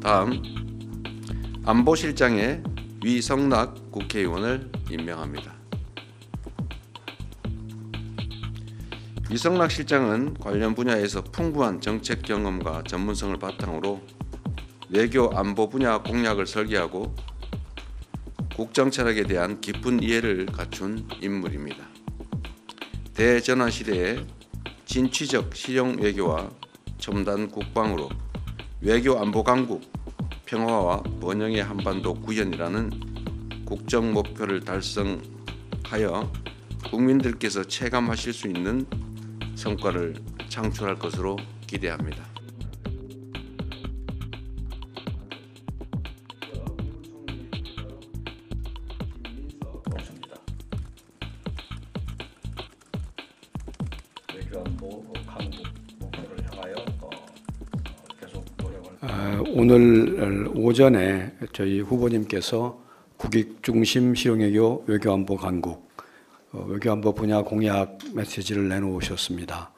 다음 안보실장에 위성락 국회의원을 임명합니다. 위성락 실장은 관련 분야에서 풍부한 정책 경험과 전문성을 바탕으로 외교 안보 분야 공약을 설계하고 국정 철학에 대한 깊은 이해를 갖춘 인물입니다. 대전환 시대에 진취적 실용 외교와 첨단 국방으로 외교 안보 강국, 평화와 번영의 한반도 구현이라는 국정 목표를 달성하여 국민들께서 체감하실 수 있는 성과를 창출할 것으로 기대합니다. 외교안보 강국 목표를 향하여 계속 노력을. 오늘 오전에 저희 후보님께서 국익 중심 실용외교 외교안보 강국 외교안보 분야 공약 메시지를 내놓으셨습니다.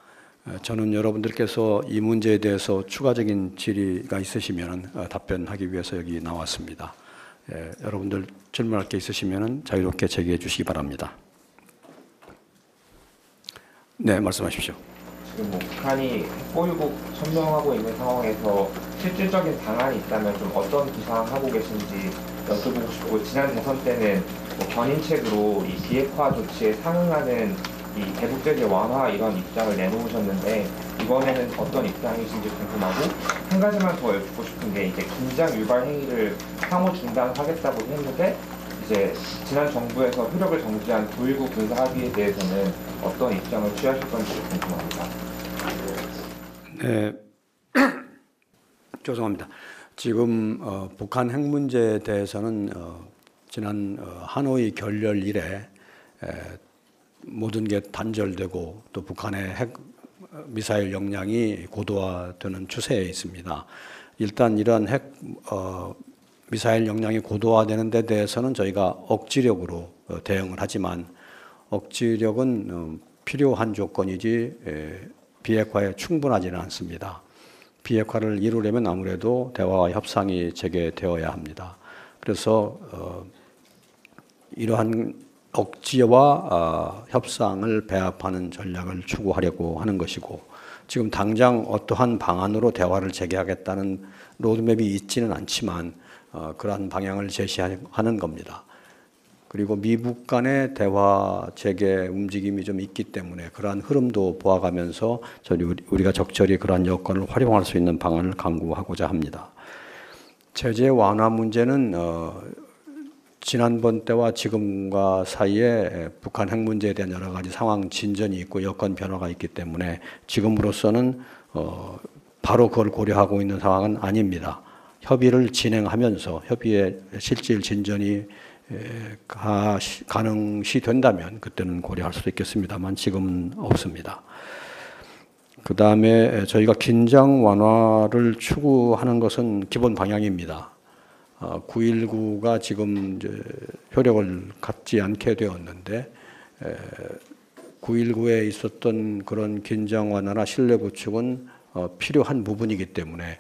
저는 여러분들께서 이 문제에 대해서 추가적인 질의가 있으시면 답변하기 위해서 여기 나왔습니다. 여러분들 질문할 게 있으시면 자유롭게 제기해 주시기 바랍니다. 네, 말씀하십시오. 지금 북한이 핵보유국 천명하고 있는 상황에서 실질적인 방안이 있다면 좀 어떤 구상하고 계신지 여쭤보고 싶고, 지난 대선 때는 견인책으로 이 비핵화 조치에 상응하는 이 대북제재 완화 이런 입장을 내놓으셨는데, 이번에는 어떤 입장이신지 궁금하고, 한 가지만 더 여쭙고 싶은 게, 이제 긴장 유발 행위를 상호 중단하겠다고 했는데 이제 지난 정부에서 효력을 정지한 9.19 군사 합의에 대해서는 어떤 입장을 취하실 건지 궁금합니다. 네, 죄송합니다. 지금 북한 핵 문제에 대해서는 지난 하노이 결렬 이래 모든 게 단절되고 또 북한의 핵 미사일 역량이 고도화되는 추세에 있습니다. 일단 이러한 핵 미사일 역량이 고도화되는 데 대해서는 저희가 억지력으로 대응을 하지만, 억지력은 필요한 조건이지 비핵화에 충분하지는 않습니다. 비핵화를 이루려면 아무래도 대화와 협상이 재개되어야 합니다. 그래서 이러한 억지와 협상을 배합하는 전략을 추구하려고 하는 것이고, 지금 당장 어떠한 방안으로 대화를 재개하겠다는 로드맵이 있지는 않지만 그러한 방향을 제시하는 겁니다. 그리고 미북 간의 대화 재개 움직임이 좀 있기 때문에 그러한 흐름도 보아가면서 우리가 적절히 그러한 여건을 활용할 수 있는 방안을 강구하고자 합니다. 제재 완화 문제는 지난번 때와 지금과 사이에 북한 핵 문제에 대한 여러 가지 상황 진전이 있고 여건 변화가 있기 때문에 지금으로서는 바로 그걸 고려하고 있는 상황은 아닙니다. 협의를 진행하면서 협의의 실질 진전이 가능시 된다면 그때는 고려할 수도 있겠습니다만 지금은 없습니다. 그 다음에 저희가 긴장 완화를 추구하는 것은 기본 방향입니다. 9.19가 지금 이제 효력을 갖지 않게 되었는데 9.19에 있었던 그런 긴장 완화나 신뢰 구축은 필요한 부분이기 때문에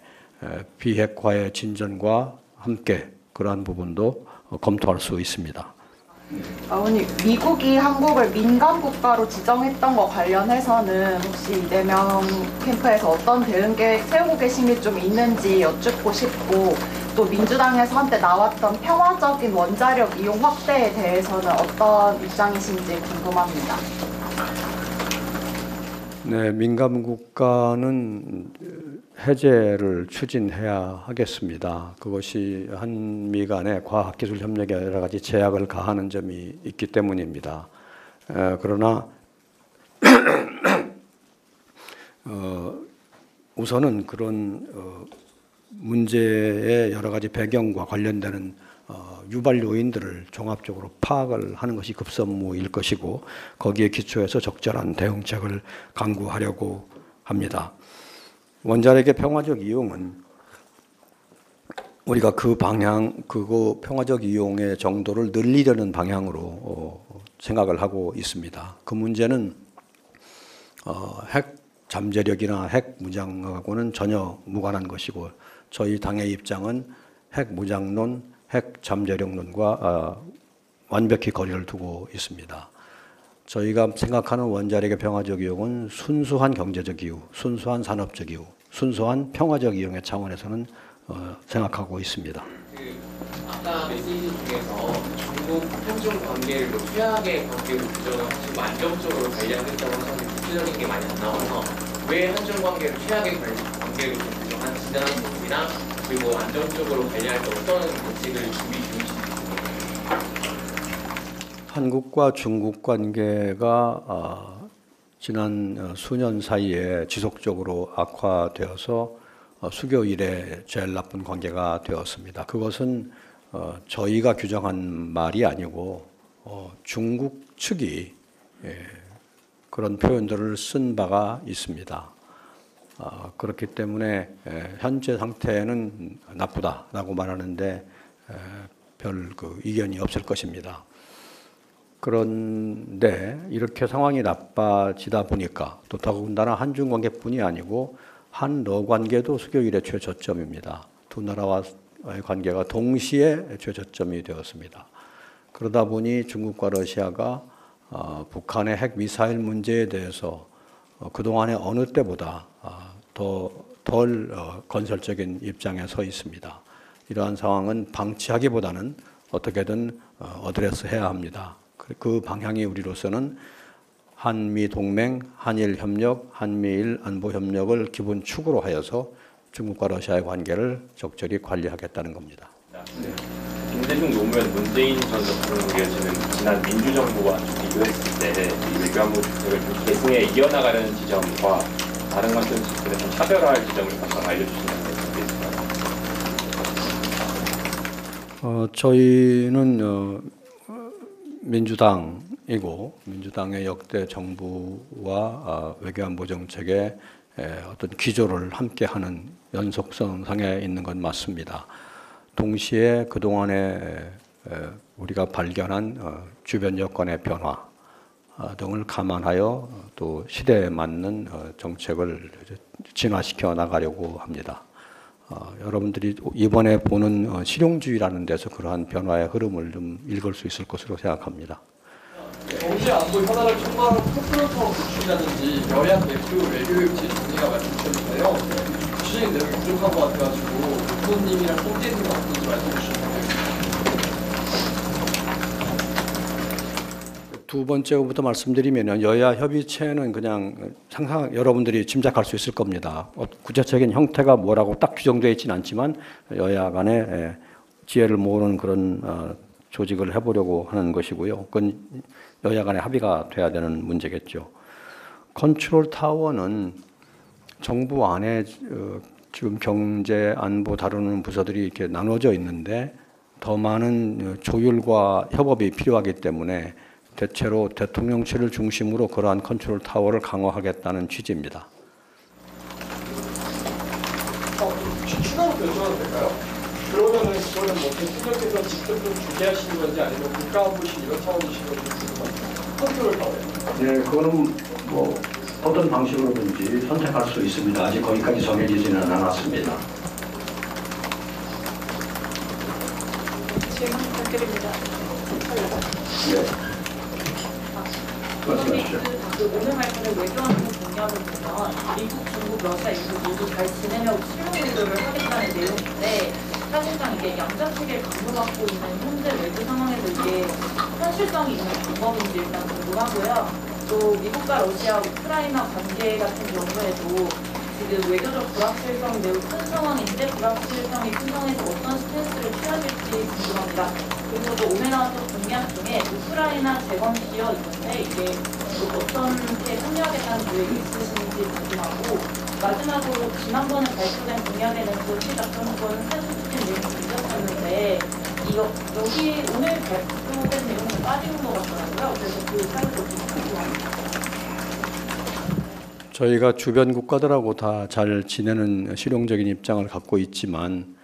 비핵화의 진전과 함께 그러한 부분도 검토할 수 있습니다. 아버님, 미국이 한국을 민간 국가로 지정했던 것 관련해서는 혹시 이재명 캠프에서 어떤 대응 계획 세우고 계신 게 좀 있는지 여쭙고 싶고, 또 민주당에서 한때 나왔던 평화적인 원자력 이용 확대에 대해서는 어떤 입장이신지 궁금합니다. 네, 민간 국가는 해제를 추진해야 하겠습니다. 그것이 한미 간의 과학기술 협력에 여러 가지 제약을 가하는 점이 있기 때문입니다. 그러나 우선은 그런 문제의 여러 가지 배경과 관련되는 유발 요인들을 종합적으로 파악을 하는 것이 급선무일 것이고, 거기에 기초해서 적절한 대응책을 강구하려고 합니다. 원자력의 평화적 이용은 우리가 그 평화적 이용의 정도를 늘리려는 방향으로 생각을 하고 있습니다. 그 문제는 핵 잠재력이나 핵 무장하고는 전혀 무관한 것이고, 저희 당의 입장은 핵 무장론, 핵 잠재력론과 완벽히 거리를 두고 있습니다. 저희가 생각하는 원자력의 평화적 이용은 순수한 경제적 이유, 순수한 산업적 이유, 순수한 평화적 이용의 차원에서는 생각하고 있습니다. 아까 메시지 중에서 중국 한중 관계를 뭐 최악의 관계로 규정하시고 안정적으로 관리하겠다고 하셨는데 구체적인 게 많이 안 나와서 왜 한중 관계를 최악의 관계로 좀 규정하시는 부분이나 그리고 안정적으로 관리할 때 어떤 원칙을 준비 중이신지 한국과 중국 관계가 지난 수년 사이에 지속적으로 악화되어서 수교 이래 제일 나쁜 관계가 되었습니다. 그것은 저희가 규정한 말이 아니고 중국 측이 그런 표현들을 쓴 바가 있습니다. 그렇기 때문에 현재 상태는 나쁘다라고 말하는데 별 이견이 없을 것입니다. 그런데 이렇게 상황이 나빠지다 보니까 또 더군다나 한중 관계뿐이 아니고 한러 관계도 수교 이래 최저점입니다. 두 나라와의 관계가 동시에 최저점이 되었습니다. 그러다 보니 중국과 러시아가 북한의 핵 미사일 문제에 대해서 그동안의 어느 때보다 덜 건설적인 입장에 서 있습니다. 이러한 상황은 방치하기보다는 어떻게든 어드레스해야 합니다. 그 방향이 우리로서는 한미 동맹, 한일 협력, 한미일 안보 협력을 기본 축으로 하여서 중국과 러시아의 관계를 적절히 관리하겠다는 겁니다. 김대중 노무현 문재인 전 대통령이 이어지는 지난 민주정부와 비교했을 때 이 외교안보 정책을 좀 계승해 이어나가는 지점과 다른 관점에서 좀 차별화할 지점을 잠깐 알려주시면 되겠습니다. 저희는 민주당이고 민주당의 역대 정부와 외교안보 정책의 어떤 기조를 함께하는 연속성상에 있는 건 맞습니다. 동시에 그동안에 우리가 발견한 주변 여건의 변화 등을 감안하여 또 시대에 맞는 정책을 진화시켜 나가려고 합니다. 여러분들이 이번에 보는 실용주의라는 데서 그러한 변화의 흐름을 좀 읽을 수 있을 것으로 생각합니다. 경제 안보 현안을 총괄하는 코프로터 구축이라든지 여야 대표 외교육지 정리가 말씀주셨는데요. 구체적인 내용이 부족한 것 같아가지고 부모님이랑 꼼지는 거 어떤지 말씀해 주시면 두 번째부터 말씀드리면 여야 협의체는 그냥 여러분들이 짐작할 수 있을 겁니다. 구체적인 형태가 뭐라고 딱 규정되어 있지는 않지만 여야 간에 지혜를 모으는 그런 조직을 해보려고 하는 것이고요. 그건 여야 간에 합의가 돼야 되는 문제겠죠. 컨트롤 타워는 정부 안에 지금 경제 안보 다루는 부서들이 이렇게 나눠져 있는데 더 많은 조율과 협업이 필요하기 때문에 대체로 대통령실을 중심으로 그러한 컨트롤 타워를 강화하겠다는 취지입니다. 추가로 변조하면 될까요? 그러면은 그거는 뭐 대통령께서 직접 좀 중재하시는 건지 아니면 국가안보실 이런 차원이신 건지 궁금합니다. 컨트롤 타워요. 네, 그거는 뭐 어떤 방식으로든지 선택할 수 있습니다. 아직 거기까지 정해지지는 않았습니다. 질문 부탁드립니다. 네. 말씀하시죠. 오늘 발표된 외교안보 공약을 보면 미국, 중국, 러시아, 인도 모두 잘 지내려고 실무기도를 하겠다는 내용인데 사실상 이게 양자 체계를 강조받고 있는 현재 외교 상황에서 이게 현실성이 있는 방법인지 일단 궁금하고요. 또 미국과 러시아, 우크라이나 관계 같은 경우에도 지금 외교적 불확실성이 매우 큰 상황인데 불확실성이 큰 상황에서 어떤 스탠스를 취해야 될지 궁금합니다. 그리고 또 오늘 나왔던 공약 중에 우크라이나 재건 지역 있는데 이게 어떻게 참여하겠다는 계획이 있으신지 궁금하고 마지막으로 지난번에 발표된 공약에는 도시 작전권 산수시킨 내용이 있었는데 여기 오늘 발표된 내용은 빠진 것 같더라고요. 그래서 그 사유도 좀 궁금합니다. 저희가 주변 국가들하고 다 잘 지내는 실용적인 입장을 갖고 있지만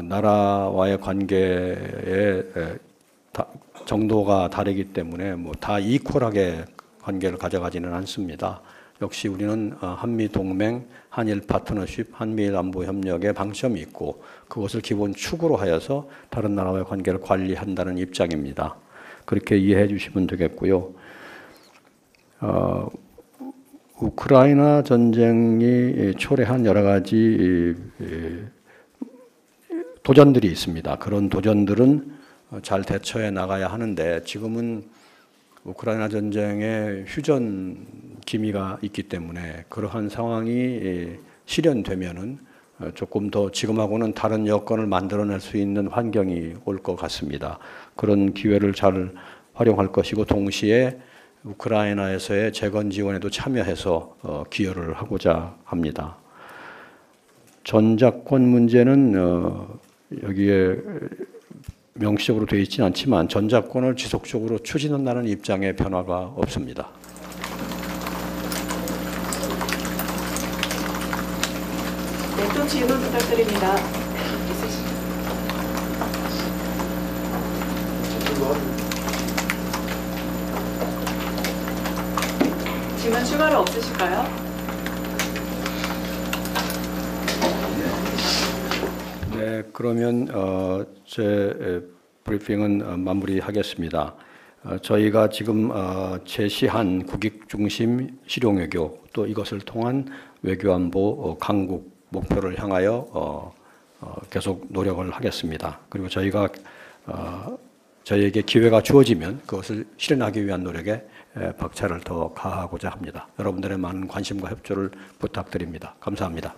나라와의 관계의 정도가 다르기 때문에 뭐 다 이퀄하게 관계를 가져가지는 않습니다. 역시 우리는 한미 동맹, 한일 파트너십, 한미일 안보 협력에 방점이 있고 그것을 기본 축으로 하여서 다른 나라와의 관계를 관리한다는 입장입니다. 그렇게 이해해 주시면 되겠고요. 우크라이나 전쟁이 초래한 여러 가지 도전들이 있습니다. 그런 도전들은 잘 대처해 나가야 하는데 지금은 우크라이나 전쟁에 휴전 기미가 있기 때문에 그러한 상황이 실현되면은 조금 더 지금하고는 다른 여건을 만들어낼 수 있는 환경이 올 것 같습니다. 그런 기회를 잘 활용할 것이고 동시에 우크라이나에서의 재건 지원에도 참여해서 기여를 하고자 합니다. 전작권 문제는 여기에 명시적으로 되어 있지는 않지만 전작권을 지속적으로 추진한다는 입장에 변화가 없습니다. 네, 또 질문 부탁드립니다. 질문 추가로 없으실까요? 네, 그러면 제 브리핑은 마무리하겠습니다. 저희가 지금 제시한 국익 중심 실용외교 또 이것을 통한 외교안보 강국 목표를 향하여 계속 노력을 하겠습니다. 그리고 저희가 저희에게 기회가 주어지면 그것을 실현하기 위한 노력에 박차를 더 가하고자 합니다. 여러분들의 많은 관심과 협조를 부탁드립니다. 감사합니다.